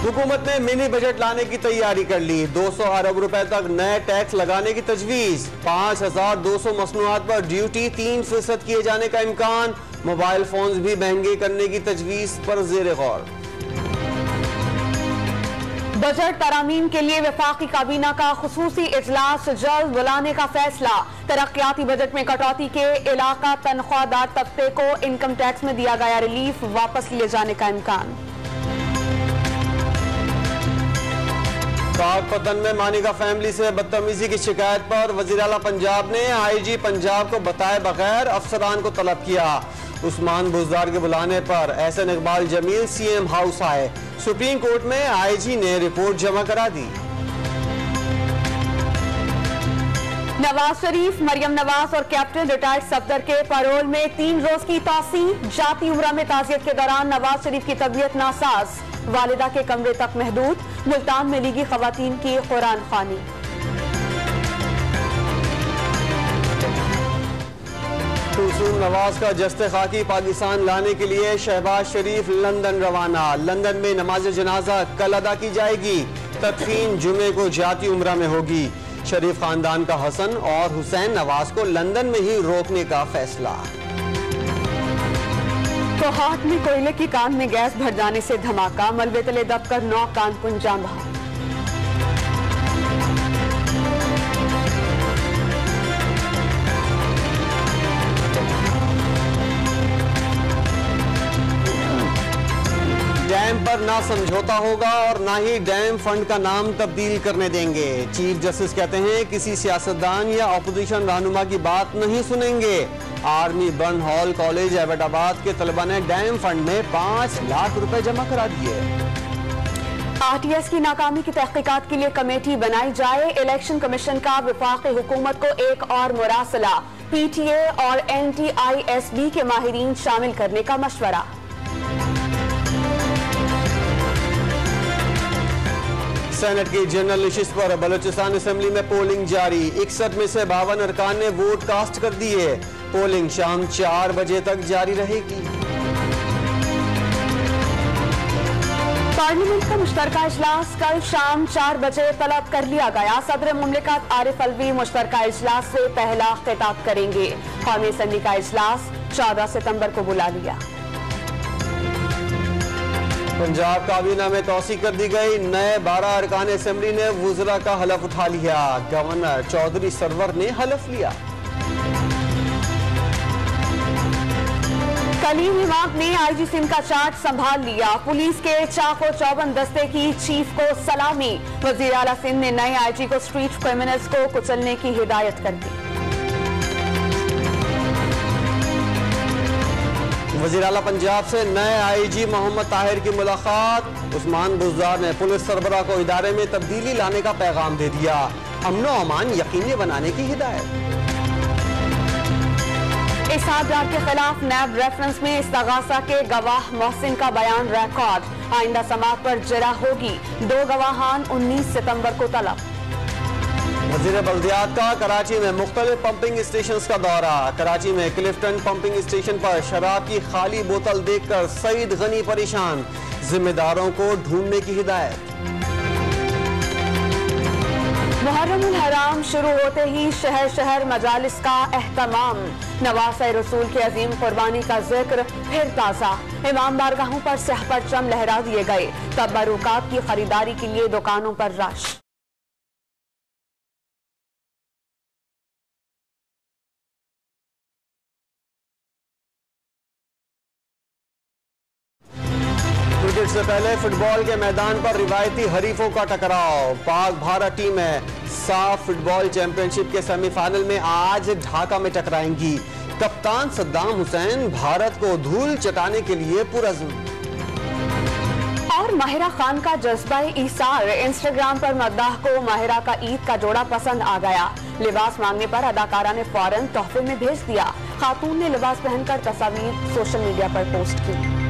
हुकूमत ने mini budget लाने की तैयारी कर ली। 200 अरब रुपए तक नए टैक्स लगाने की तजवीज। 5200 मसनूआत पर ड्यूटी 3% किए जाने का इम्कान। मोबाइल फोन्स भी महंगे करने की तजवीज पर ज़ेर गौर। बजट तरामीम के लिए वफाकी काबीना का खुसूसी इजलास जल्द बुलाने का फैसला। तरक्याती बजट में कटौती के इलाका तनख्वाहदार तबके को इनकम टैक्स में दिया गया रिलीफ वापस लिए जाने का इम्कान। पाकपतन में मानिका फैमिली से बदतमीजी की शिकायत पर वज़ीर आला पंजाब ने IG पंजाब को बताए बगैर अफसरान को तलब किया। उस्मान बुज़दार के बुलाने पर एहसन इकबाल जमील CM हाउस आए। सुप्रीम कोर्ट में IG ने रिपोर्ट जमा करा दी। नवाज शरीफ, मरियम नवाज और कैप्टन रिटायर्ड सफदर के पैरोल में 3 रोज की तौसी। जाती उम्रा में ताज़ियत के दौरान नवाज शरीफ की तबीयत नासाज, वालिदा के कमरे तक महदूद। मुल्तान में लीगी खवातीन की कुरान खानी। कुलसूम नवाज का जस्ते खाकी पाकिस्तान लाने के लिए शहबाज शरीफ लंदन रवाना। लंदन में नमाज जनाजा कल अदा की जाएगी। तदफीन जुमे को जाती उम्रा में होगी। शरीफ खानदान का हसन और हुसैन नवाज को लंदन में ही रोकने का फैसला। कोहाट में कोयले की कान में गैस भर जाने से धमाका। मलबे तले दबकर 9 कानपुन जाम बहा। डैम पर ना समझौता होगा और ना ही डैम फंड का नाम तब्दील करने देंगे। चीफ जस्टिस कहते हैं किसी सियासतदान या अपोजिशन रहनुमा की बात नहीं सुनेंगे। Army burn hall college Abbottabad के तलबा ने डैम फंड में 5 लाख रुपए जमा करा दिए। RTS की नाकामी की तहकीकात के लिए कमेटी बनाई जाए। इलेक्शन कमीशन का वफाकी हुकूमत को एक और मुरासला। PTA और NTISB के माहिरीन शामिल करने का मशवरा। सेनेट की जनरल नशिस्त पर बलूचिस्तान असेंबली में पोलिंग जारी। 61 में से 52 अरकान ने वोट कास्ट कर दिए। पोलिंग शाम 4 बजे तक जारी रहेगी। पार्लियामेंट का मुश्तरका इजलास कल शाम 4 बजे तलब कर लिया गया। सदर मुमलिकत आरिफ अलवी मुश्तरका इजलास से पहला खिताब करेंगे। कौमी असेंबली का इजलास 14 सितंबर को बुला लिया। पंजाब काबीना में तौसी कर दी गई। नए 12 अरकान असेंबली ने वुज़रा का हलफ उठा लिया। गवर्नर चौधरी सरवर ने हलफ लिया। कलीम इमाम ने IG सिंध का चार्ज संभाल लिया। पुलिस के चाको चौबंद दस्ते की चीफ को सलामी। वज़ीर आला सिंध ने नए IG को स्ट्रीट क्रिमिनल्स को कुचलने की हिदायत कर दी। वज़ीर आला पंजाब से नए IG मोहम्मद ताहिर की मुलाकात। उस्मान बुज़दार ने पुलिस सरबराह को इदारे में तब्दीली लाने का पैगाम दे दिया। अमन व अमान यकीनी बनाने की हिदायत। इसहाक डार के खिलाफ नैब रेफरेंस में इस्तगासा के गवाह मोहसिन का बयान रिकॉर्ड। आइंदा समाअत पर जरा होगी। 2 गवाहान 19 सितंबर को तलब। वज़ीर बल्दियात का कराची में मुख्तलिफ पंपिंग स्टेशन का दौरा। कराची में क्लिफ्टन पंपिंग स्टेशन पर शराब की खाली बोतल देखकर सईद गनी परेशान। जिम्मेदारों को ढूंढने की हिदायत। मुहर्रमुल हराम शुरू होते ही शहर शहर मजालिस का एहतमाम। नवासे रसूल की अजीम कुर्बानी का जिक्र फिर ताज़ा। इमाम बारगाहों पर सह परचम लहरा दिए गए। तबरुकात की खरीदारी के लिए दुकानों पर रश। क्रिकेट से पहले फुटबॉल के मैदान पर रिवायती हरीफों का टकराव। पाक भारत टीमें साफ फुटबॉल चैंपियनशिप के सेमीफाइनल में आज ढाका में टकराएंगी। कप्तान सद्दाम हुसैन भारत को धूल चटाने के लिए पुरज़्म। और माहिरा खान का जज्बा ईसार। इंस्टाग्राम पर मद्दाह को माहिरा का ईद का जोड़ा पसंद आ गया। लिबास मांगने पर अदाकारा ने फौरन तोहफे में भेज दिया। खातून ने लिबास पहनकर तस्वीर सोशल मीडिया पर पोस्ट की।